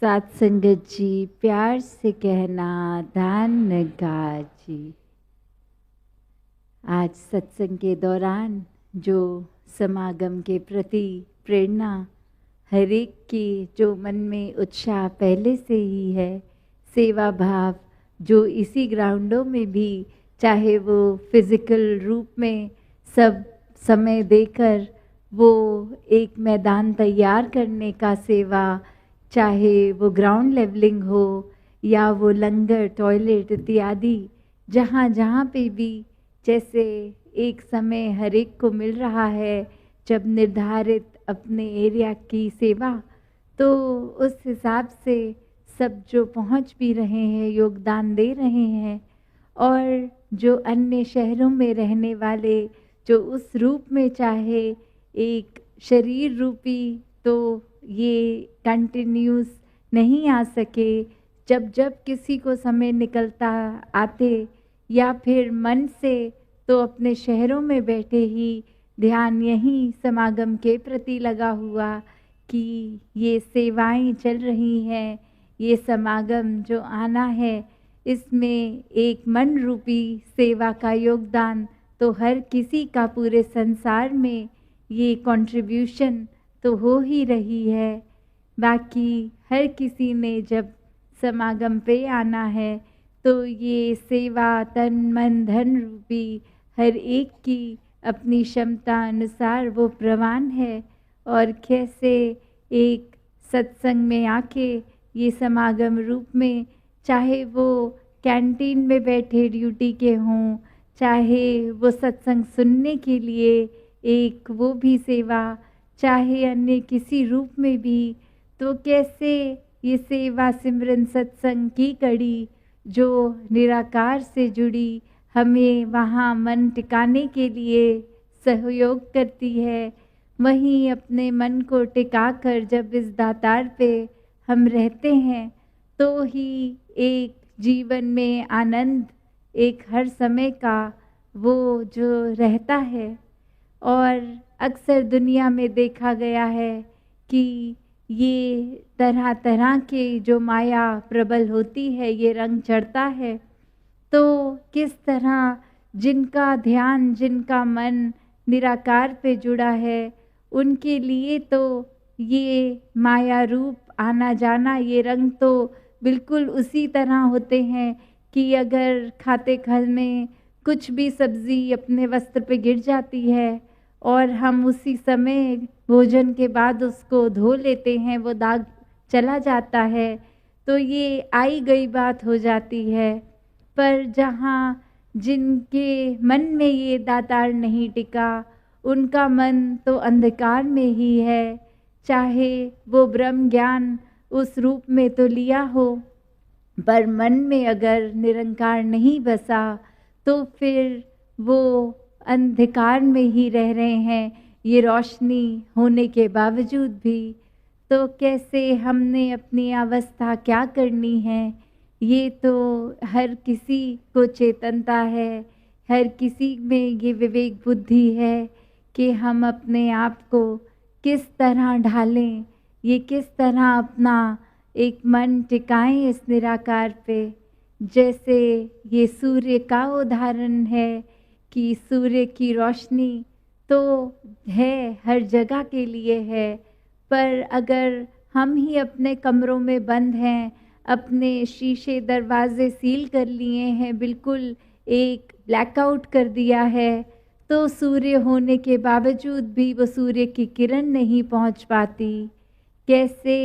साथ संगत जी, प्यार से कहना धान नगार जी। आज सत्संग के दौरान जो समागम के प्रति प्रेरणा हर एक की जो मन में उत्साह पहले से ही है, सेवा भाव जो इसी ग्राउंडों में भी चाहे वो फिजिकल रूप में सब समय देकर वो एक मैदान तैयार करने का सेवा, चाहे वो ग्राउंड लेवलिंग हो या वो लंगर टॉयलेट इत्यादि, जहाँ जहाँ पे भी जैसे एक समय हर एक को मिल रहा है जब निर्धारित अपने एरिया की सेवा, तो उस हिसाब से सब जो पहुँच भी रहे हैं, योगदान दे रहे हैं। और जो अन्य शहरों में रहने वाले जो उस रूप में चाहे एक शरीर रूपी तो ये कंटिन्यूस नहीं आ सके, जब जब किसी को समय निकलता आते या फिर मन से तो अपने शहरों में बैठे ही ध्यान यहीं समागम के प्रति लगा हुआ कि ये सेवाएं चल रही हैं, ये समागम जो आना है इसमें एक मन रूपी सेवा का योगदान तो हर किसी का पूरे संसार में ये कंट्रीब्यूशन तो हो ही रही है। बाकी हर किसी ने जब समागम पे आना है तो ये सेवा तन मन धन रूपी हर एक की अपनी क्षमता अनुसार वो प्रवान है। और कैसे एक सत्संग में आके ये समागम रूप में, चाहे वो कैंटीन में बैठे ड्यूटी के हों, चाहे वो सत्संग सुनने के लिए एक वो भी सेवा, चाहे अन्य किसी रूप में भी, तो कैसे ये सेवा सिमरन सत्संग की कड़ी जो निराकार से जुड़ी हमें वहाँ मन टिकाने के लिए सहयोग करती है। वहीं अपने मन को टिका कर जब इस दातार पे हम रहते हैं तो ही एक जीवन में आनंद एक हर समय का वो जो रहता है। और अक्सर दुनिया में देखा गया है कि ये तरह तरह के जो माया प्रबल होती है, ये रंग चढ़ता है, तो किस तरह जिनका ध्यान जिनका मन निराकार पे जुड़ा है उनके लिए तो ये माया रूप आना जाना, ये रंग तो बिल्कुल उसी तरह होते हैं कि अगर खाते खल में कुछ भी सब्जी अपने वस्त्र पे गिर जाती है और हम उसी समय भोजन के बाद उसको धो लेते हैं, वो दाग चला जाता है, तो ये आई गई बात हो जाती है। पर जहाँ जिनके मन में ये दातार नहीं टिका, उनका मन तो अंधकार में ही है, चाहे वो ब्रह्म ज्ञान उस रूप में तो लिया हो, पर मन में अगर निरंकार नहीं बसा तो फिर वो अंधकार में ही रह रहे हैं, ये रोशनी होने के बावजूद भी। तो कैसे हमने अपनी अवस्था क्या करनी है, ये तो हर किसी को चेतनता है, हर किसी में ये विवेक बुद्धि है कि हम अपने आप को किस तरह ढालें, ये किस तरह अपना एक मन टिकाएं इस निराकार पे। जैसे ये सूर्य का उदाहरण है कि सूर्य की रोशनी तो है हर जगह के लिए है, पर अगर हम ही अपने कमरों में बंद हैं, अपने शीशे दरवाजे सील कर लिए हैं, बिल्कुल एक ब्लैकआउट कर दिया है, तो सूर्य होने के बावजूद भी वो सूर्य की किरण नहीं पहुंच पाती। कैसे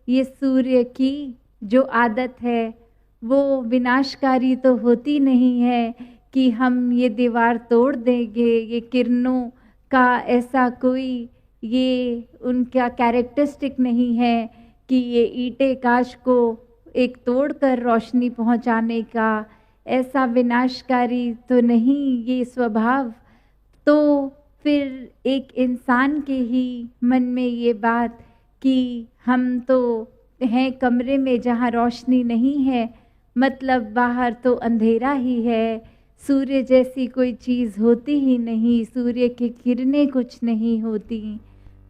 ये सूर्य की जो आदत है वो विनाशकारी तो होती नहीं है कि हम ये दीवार तोड़ देंगे, ये किरणों का ऐसा कोई ये उनका कैरेक्टरिस्टिक नहीं है कि ये ईंटे काश को एक तोड़कर रोशनी पहुंचाने का ऐसा विनाशकारी तो नहीं ये स्वभाव। तो फिर एक इंसान के ही मन में ये बात कि हम तो हैं कमरे में जहाँ रोशनी नहीं है, मतलब बाहर तो अंधेरा ही है, सूर्य जैसी कोई चीज़ होती ही नहीं, सूर्य की किरणें कुछ नहीं होती।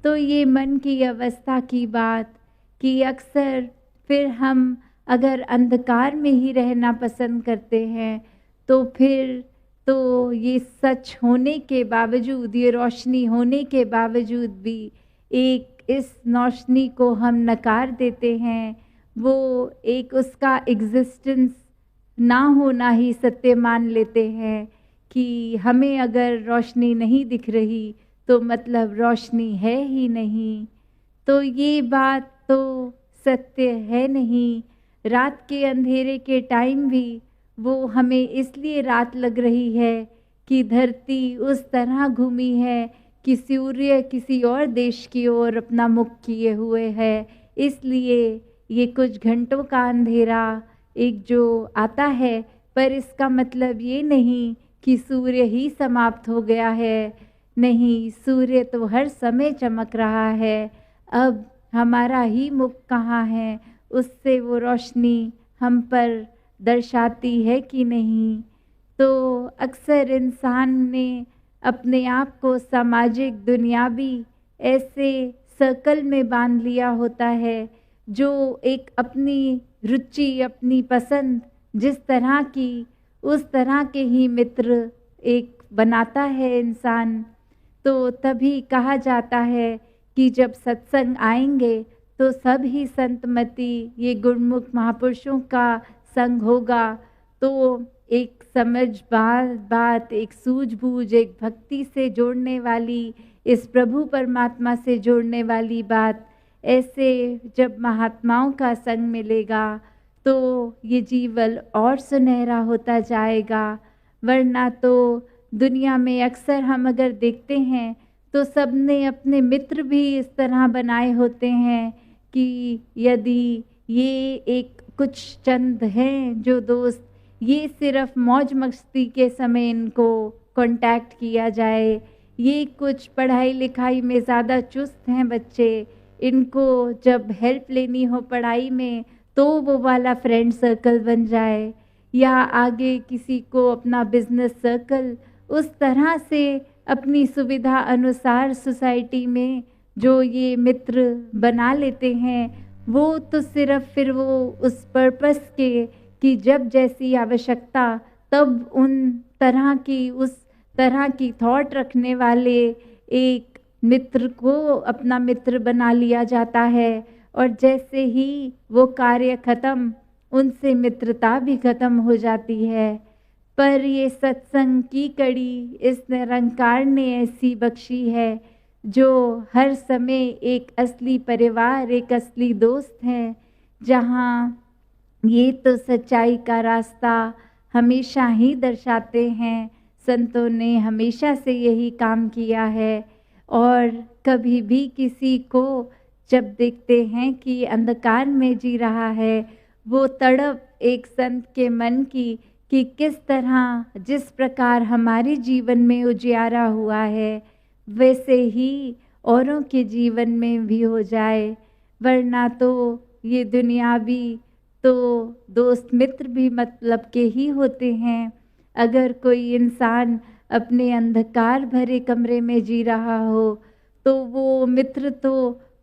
तो ये मन की अवस्था की बात कि अक्सर फिर हम अगर अंधकार में ही रहना पसंद करते हैं तो फिर तो ये सच होने के बावजूद, ये रोशनी होने के बावजूद भी एक इस रोशनी को हम नकार देते हैं, वो एक उसका एग्जिस्टेंस ना होना ही सत्य मान लेते हैं कि हमें अगर रोशनी नहीं दिख रही तो मतलब रोशनी है ही नहीं। तो ये बात तो सत्य है नहीं। रात के अंधेरे के टाइम भी वो हमें इसलिए रात लग रही है कि धरती उस तरह घूमी है कि सूर्य किसी और देश की ओर अपना मुख किए हुए है, इसलिए ये कुछ घंटों का अंधेरा एक जो आता है, पर इसका मतलब ये नहीं कि सूर्य ही समाप्त हो गया है। नहीं, सूर्य तो हर समय चमक रहा है। अब हमारा ही मुख कहाँ है, उससे वो रोशनी हम पर दर्शाती है कि नहीं। तो अक्सर इंसान ने अपने आप को सामाजिक दुनियावी ऐसे सर्कल में बांध लिया होता है जो एक अपनी रुचि, अपनी पसंद जिस तरह की, उस तरह के ही मित्र एक बनाता है इंसान। तो तभी कहा जाता है कि जब सत्संग आएंगे तो सब ही संतमती, ये गुणमुख महापुरुषों का संग होगा। तो एक समझ बात, एक सूझबूझ, एक भक्ति से जोड़ने वाली, इस प्रभु परमात्मा से जोड़ने वाली बात, ऐसे जब महात्माओं का संग मिलेगा तो ये जीवन और सुनहरा होता जाएगा। वरना तो दुनिया में अक्सर हम अगर देखते हैं तो सबने अपने मित्र भी इस तरह बनाए होते हैं कि यदि ये एक कुछ चंद हैं जो दोस्त, ये सिर्फ मौज मस्ती के समय इनको कांटेक्ट किया जाए, ये कुछ पढ़ाई लिखाई में ज़्यादा चुस्त हैं बच्चे, इनको जब हेल्प लेनी हो पढ़ाई में तो वो वाला फ्रेंड सर्कल बन जाए, या आगे किसी को अपना बिजनेस सर्कल, उस तरह से अपनी सुविधा अनुसार सोसाइटी में जो ये मित्र बना लेते हैं, वो तो सिर्फ फिर वो उस पर्पस के कि जब जैसी आवश्यकता तब उन तरह की, उस तरह की थॉट रखने वाले एक मित्र को अपना मित्र बना लिया जाता है। और जैसे ही वो कार्य खत्म, उनसे मित्रता भी खत्म हो जाती है। पर ये सत्संग की कड़ी इस निरंकार ने ऐसी बख्शी है जो हर समय एक असली परिवार, एक असली दोस्त है, जहाँ ये तो सच्चाई का रास्ता हमेशा ही दर्शाते हैं। संतों ने हमेशा से यही काम किया है। और कभी भी किसी को जब देखते हैं कि अंधकार में जी रहा है, वो तड़प एक संत के मन की कि किस तरह, जिस प्रकार हमारे जीवन में उजियारा हुआ है वैसे ही औरों के जीवन में भी हो जाए। वरना तो ये दुनियावी तो दोस्त मित्र भी मतलब के ही होते हैं। अगर कोई इंसान अपने अंधकार भरे कमरे में जी रहा हो तो वो मित्र तो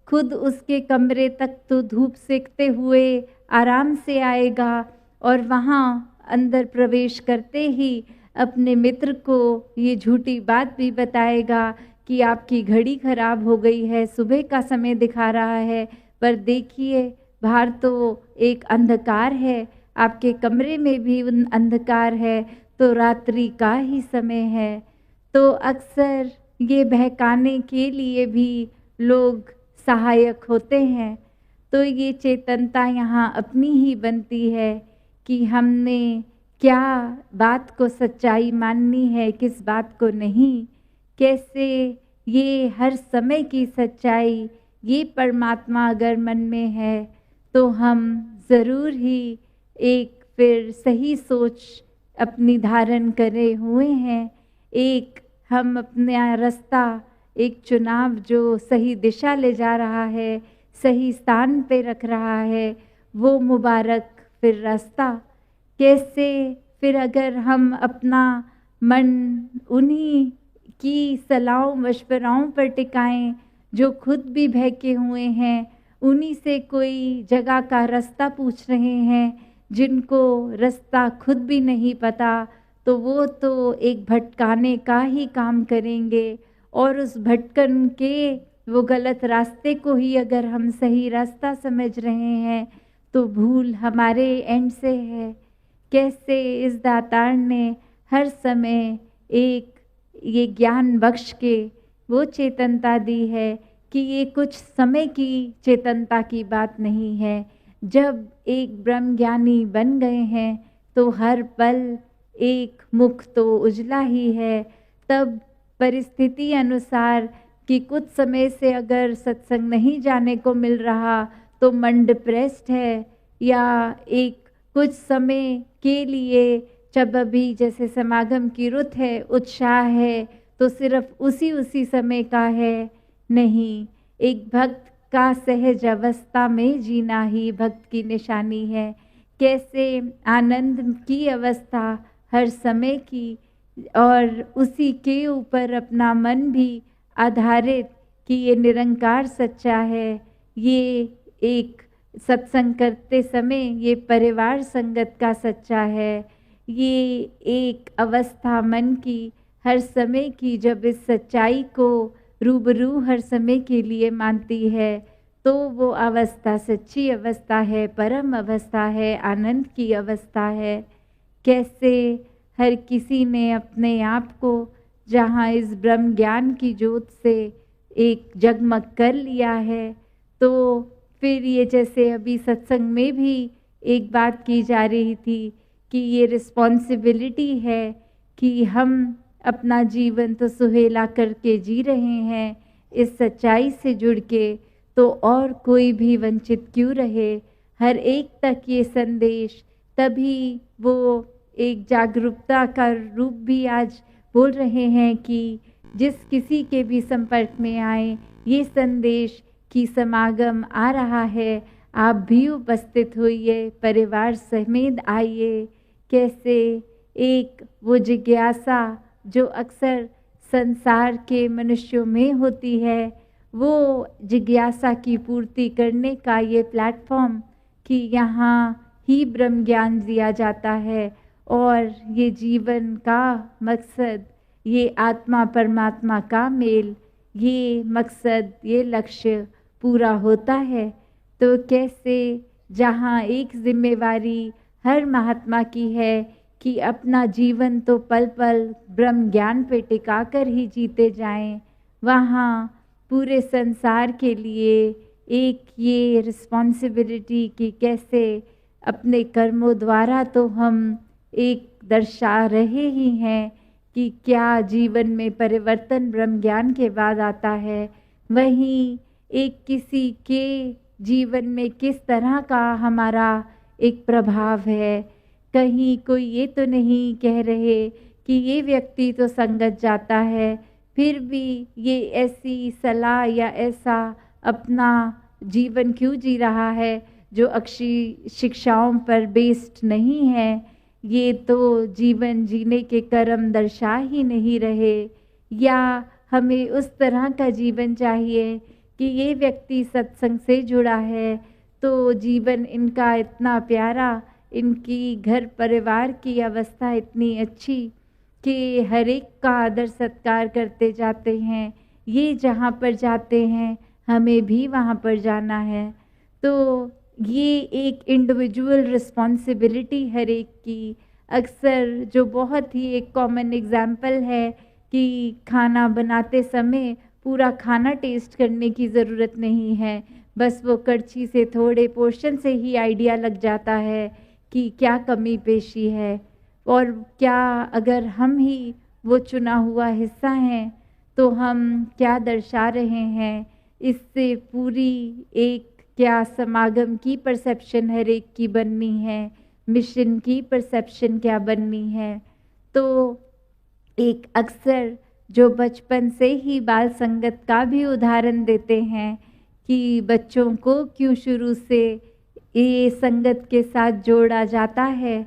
खुद उसके कमरे तक तो धूप सेकते हुए आराम से आएगा और वहाँ अंदर प्रवेश करते ही अपने मित्र को ये झूठी बात भी बताएगा कि आपकी घड़ी खराब हो गई है, सुबह का समय दिखा रहा है, पर देखिए बाहर तो एक अंधकार है, आपके कमरे में भी अंधकार है, तो रात्रि का ही समय है। तो अक्सर ये बहकाने के लिए भी लोग सहायक होते हैं। तो ये चेतनता यहाँ अपनी ही बनती है कि हमने क्या बात को सच्चाई माननी है, किस बात को नहीं, कैसे ये हर समय की सच्चाई, ये परमात्मा अगर मन में है तो हम ज़रूर ही एक फिर सही सोच अपनी धारण करे हुए हैं। एक हम अपना रास्ता, एक चुनाव जो सही दिशा ले जा रहा है, सही स्थान पे रख रहा है, वो मुबारक फिर रास्ता। कैसे फिर अगर हम अपना मन उन्हीं की सलाहों मशवराओं पर टिकाएं जो खुद भी बहके हुए हैं उन्हीं से कोई जगह का रास्ता पूछ रहे हैं जिनको रास्ता खुद भी नहीं पता, तो वो तो एक भटकाने का ही काम करेंगे। और उस भटकन के वो गलत रास्ते को ही अगर हम सही रास्ता समझ रहे हैं तो भूल हमारे एंड से है। कैसे इस दातार ने हर समय एक ये ज्ञान बख्श के वो चेतनता दी है कि ये कुछ समय की चेतनता की बात नहीं है। जब एक ब्रह्म ज्ञानी बन गए हैं तो हर पल एक मुख तो उजला ही है। तब परिस्थिति अनुसार कि कुछ समय से अगर सत्संग नहीं जाने को मिल रहा तो मन डिप्रेस्ड है, या एक कुछ समय के लिए जब अभी जैसे समागम की रुत है, उत्साह है, तो सिर्फ उसी समय का है। नहीं, एक भक्त का सहज अवस्था में जीना ही भक्त की निशानी है। कैसे आनंद की अवस्था हर समय की, और उसी के ऊपर अपना मन भी आधारित कि ये निरंकार सच्चा है। ये एक सत्संग करते समय ये परिवार संगत का सच्चा है। ये एक अवस्था मन की हर समय की जब इस सच्चाई को रूबरू हर समय के लिए मानती है तो वो अवस्था सच्ची अवस्था है, परम अवस्था है, आनंद की अवस्था है। कैसे हर किसी ने अपने आप को जहाँ इस ब्रह्म ज्ञान की ज्योत से एक जगमग कर लिया है, तो फिर ये जैसे अभी सत्संग में भी एक बात की जा रही थी कि ये रिस्पॉन्सिबिलिटी है कि हम अपना जीवन तो सुहेला करके जी रहे हैं इस सच्चाई से जुड़ के, तो और कोई भी वंचित क्यों रहे। हर एक तक ये संदेश, तभी वो एक जागरूकता का रूप भी आज बोल रहे हैं कि जिस किसी के भी संपर्क में आए ये संदेश कि समागम आ रहा है, आप भी उपस्थित होइए, परिवार समेत आइए। कैसे एक वो जिज्ञासा जो अक्सर संसार के मनुष्यों में होती है, वो जिज्ञासा की पूर्ति करने का ये प्लेटफॉर्म कि यहाँ ही ब्रह्म ज्ञान दिया जाता है और ये जीवन का मकसद, ये आत्मा परमात्मा का मेल, ये मकसद, ये लक्ष्य पूरा होता है। तो कैसे जहाँ एक जिम्मेवारी हर महात्मा की है कि अपना जीवन तो पल पल ब्रह्म ज्ञान पे टिका कर ही जीते जाएं, वहाँ पूरे संसार के लिए एक ये रिस्पॉन्सिबिलिटी कि कैसे अपने कर्मों द्वारा तो हम एक दर्शा रहे ही हैं कि क्या जीवन में परिवर्तन ब्रह्म ज्ञान के बाद आता है, वहीं एक किसी के जीवन में किस तरह का हमारा एक प्रभाव है। कहीं कोई ये तो नहीं कह रहे कि ये व्यक्ति तो संगत जाता है फिर भी ये ऐसी सलाह या ऐसा अपना जीवन क्यों जी रहा है जो अक्षी शिक्षाओं पर बेस्ड नहीं है। ये तो जीवन जीने के कर्म दर्शा ही नहीं रहे, या हमें उस तरह का जीवन चाहिए कि ये व्यक्ति सत्संग से जुड़ा है तो जीवन इनका इतना प्यारा, इनकी घर परिवार की अवस्था इतनी अच्छी कि हर एक का आदर सत्कार करते जाते हैं। ये जहाँ पर जाते हैं हमें भी वहाँ पर जाना है। तो ये एक इंडिविजुअल रिस्पॉन्सिबिलिटी हर एक की। अक्सर जो बहुत ही एक कॉमन एग्जाम्पल है कि खाना बनाते समय पूरा खाना टेस्ट करने की ज़रूरत नहीं है, बस वो कड़छी से थोड़े पोर्शन से ही आइडिया लग जाता है कि क्या कमी पेशी है, और क्या अगर हम ही वो चुना हुआ हिस्सा हैं तो हम क्या दर्शा रहे हैं। इससे पूरी एक क्या समागम की परसेप्शन हर एक की बननी है, मिशन की परसेप्शन क्या बननी है। तो एक अक्सर जो बचपन से ही बाल संगत का भी उदाहरण देते हैं कि बच्चों को क्यों शुरू से ये संगत के साथ जोड़ा जाता है,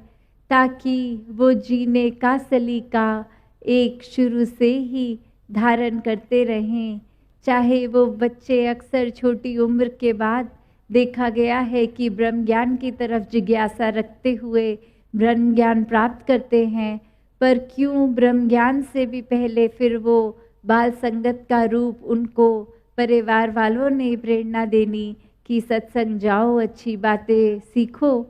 ताकि वो जीने का सलीका एक शुरू से ही धारण करते रहें। चाहे वो बच्चे अक्सर छोटी उम्र के बाद देखा गया है कि ब्रह्म ज्ञान की तरफ जिज्ञासा रखते हुए ब्रह्म ज्ञान प्राप्त करते हैं, पर क्यों ब्रह्म ज्ञान से भी पहले फिर वो बाल संगत का रूप उनको परिवार वालों ने प्रेरणा देनी कि सत्संग जाओ, अच्छी बातें सीखो,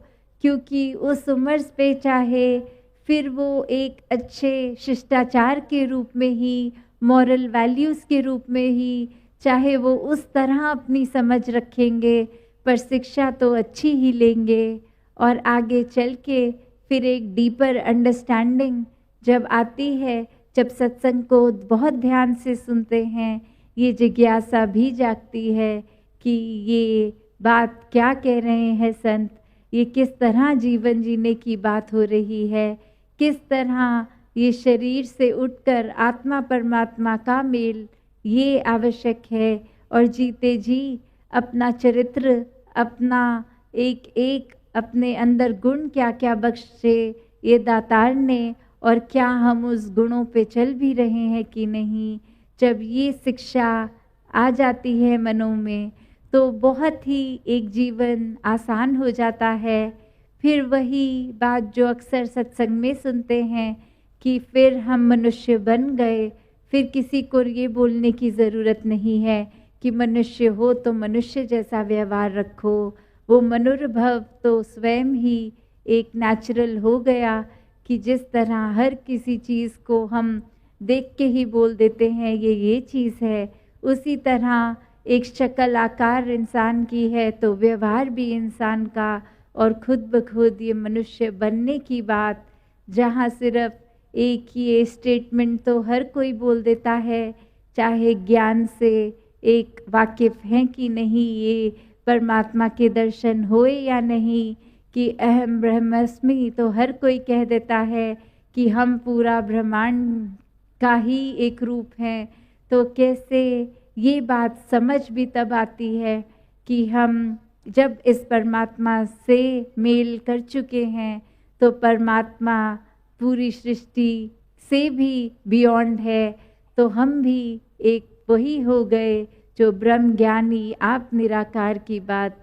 क्योंकि उस उम्र पे चाहे फिर वो एक अच्छे शिष्टाचार के रूप में ही, मॉरल वैल्यूज़ के रूप में ही, चाहे वो उस तरह अपनी समझ रखेंगे, पर शिक्षा तो अच्छी ही लेंगे। और आगे चल के फिर एक डीपर अंडरस्टैंडिंग जब आती है, जब सत्संग को बहुत ध्यान से सुनते हैं, ये जिज्ञासा भी जागती है कि ये बात क्या कह रहे हैं संत, ये किस तरह जीवन जीने की बात हो रही है, किस तरह ये शरीर से उठकर आत्मा परमात्मा का मेल ये आवश्यक है। और जीते जी अपना चरित्र, अपना एक एक अपने अंदर गुण क्या क्या बख्शे ये दातार ने, और क्या हम उस गुणों पे चल भी रहे हैं कि नहीं। जब ये शिक्षा आ जाती है मनों में तो बहुत ही एक जीवन आसान हो जाता है। फिर वही बात जो अक्सर सत्संग में सुनते हैं कि फिर हम मनुष्य बन गए, फिर किसी को ये बोलने की ज़रूरत नहीं है कि मनुष्य हो तो मनुष्य जैसा व्यवहार रखो, वो मनुर्भव तो स्वयं ही एक नेचुरल हो गया कि जिस तरह हर किसी चीज़ को हम देख के ही बोल देते हैं ये चीज़ है, उसी तरह एक शक्ल आकार इंसान की है तो व्यवहार भी इंसान का, और खुद ब खुद ये मनुष्य बनने की बात, जहाँ सिर्फ एक ये स्टेटमेंट तो हर कोई बोल देता है, चाहे ज्ञान से एक वाकिफ़ हैं कि नहीं, ये परमात्मा के दर्शन होए या नहीं, कि अहम ब्रह्मस्मि तो हर कोई कह देता है कि हम पूरा ब्रह्मांड का ही एक रूप हैं। तो कैसे ये बात समझ भी तब आती है कि हम जब इस परमात्मा से मेल कर चुके हैं तो परमात्मा पूरी सृष्टि से भी बियॉन्ड है, तो हम भी एक वही हो गए जो ब्रह्म ज्ञानी आप निराकार की बात।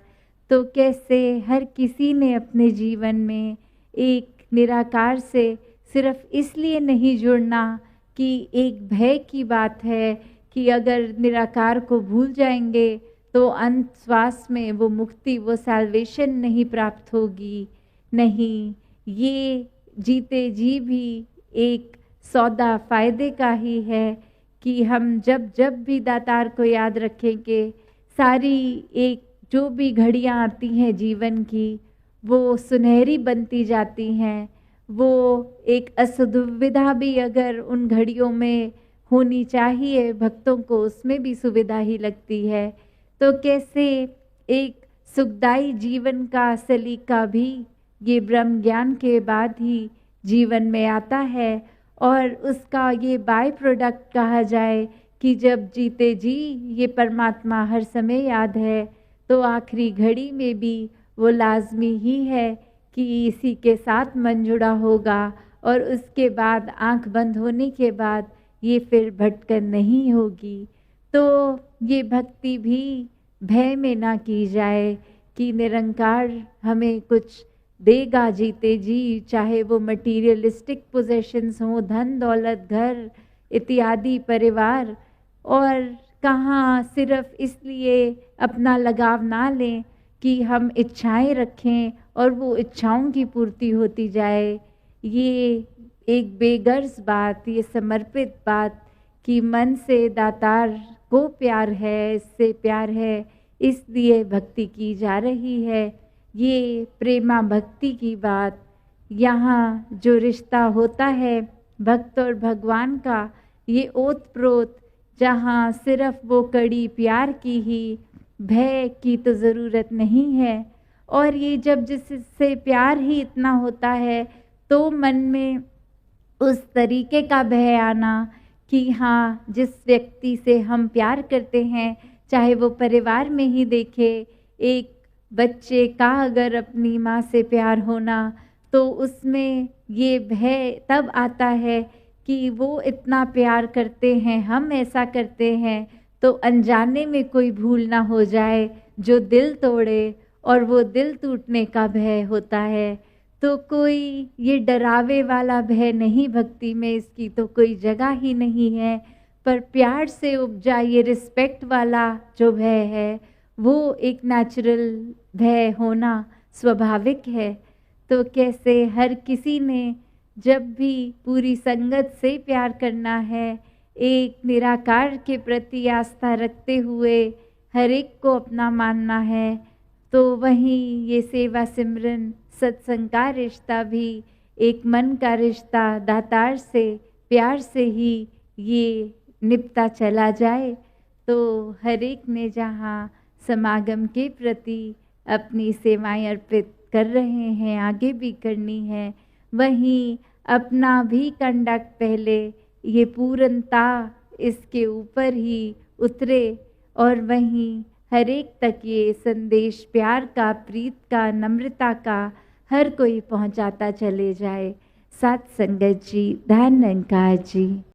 तो कैसे हर किसी ने अपने जीवन में एक निराकार से सिर्फ इसलिए नहीं जुड़ना कि एक भय की बात है कि अगर निराकार को भूल जाएंगे तो अंत श्वास में वो मुक्ति, वो सैल्वेशन नहीं प्राप्त होगी। नहीं, ये जीते जी भी एक सौदा फायदे का ही है कि हम जब जब भी दातार को याद रखेंगे, सारी एक जो भी घड़ियाँ आती हैं जीवन की वो सुनहरी बनती जाती हैं। वो एक असुविधा भी अगर उन घड़ियों में होनी चाहिए भक्तों को, उसमें भी सुविधा ही लगती है। तो कैसे एक सुखदायी जीवन का सलीका भी ये ब्रह्म ज्ञान के बाद ही जीवन में आता है, और उसका ये बाय प्रोडक्ट कहा जाए कि जब जीते जी ये परमात्मा हर समय याद है तो आखिरी घड़ी में भी वो लाजमी ही है कि इसी के साथ मन जुड़ा होगा, और उसके बाद आंख बंद होने के बाद ये फिर भटकन नहीं होगी। तो ये भक्ति भी भय में ना की जाए कि निरंकार हमें कुछ देगा जीते जी, चाहे वो मटीरियलिस्टिक पोजेशंस हों, धन दौलत घर इत्यादि परिवार, और कहाँ सिर्फ इसलिए अपना लगाव ना लें कि हम इच्छाएं रखें और वो इच्छाओं की पूर्ति होती जाए। ये एक बेगर्ज बात, ये समर्पित बात कि मन से दातार को प्यार है, इससे प्यार है इसलिए भक्ति की जा रही है। ये प्रेमा भक्ति की बात, यहाँ जो रिश्ता होता है भक्त और भगवान का, ये ओत प्रोत, जहाँ सिर्फ वो कड़ी प्यार की ही, भय की तो ज़रूरत नहीं है। और ये जब जिससे प्यार ही इतना होता है तो मन में उस तरीके का भय आना कि हाँ, जिस व्यक्ति से हम प्यार करते हैं, चाहे वो परिवार में ही देखे, एक बच्चे का अगर अपनी माँ से प्यार होना तो उसमें ये भय तब आता है कि वो इतना प्यार करते हैं, हम ऐसा करते हैं, तो अनजाने में कोई भूल ना हो जाए जो दिल तोड़े, और वो दिल टूटने का भय होता है। तो कोई ये डरावे वाला भय नहीं, भक्ति में इसकी तो कोई जगह ही नहीं है। पर प्यार से उपजा ये रिस्पेक्ट वाला जो भय है, वो एक नेचुरल भय होना स्वाभाविक है। तो कैसे हर किसी ने जब भी पूरी संगत से प्यार करना है, एक निराकार के प्रति आस्था रखते हुए हर एक को अपना मानना है, तो वहीं ये सेवा सिमरन सत्संग का रिश्ता भी एक मन का रिश्ता दातार से प्यार से ही ये निपटा चला जाए। तो हर एक ने जहाँ समागम के प्रति अपनी सेवाएं अर्पित कर रहे हैं, आगे भी करनी है, वहीं अपना भी कंडक्ट पहले ये पूर्णता इसके ऊपर ही उतरे, और वहीं हर एक तक ये संदेश प्यार का, प्रीत का, नम्रता का हर कोई पहुंचाता चले जाए। साथ संगत जी, धन निरंकार जी।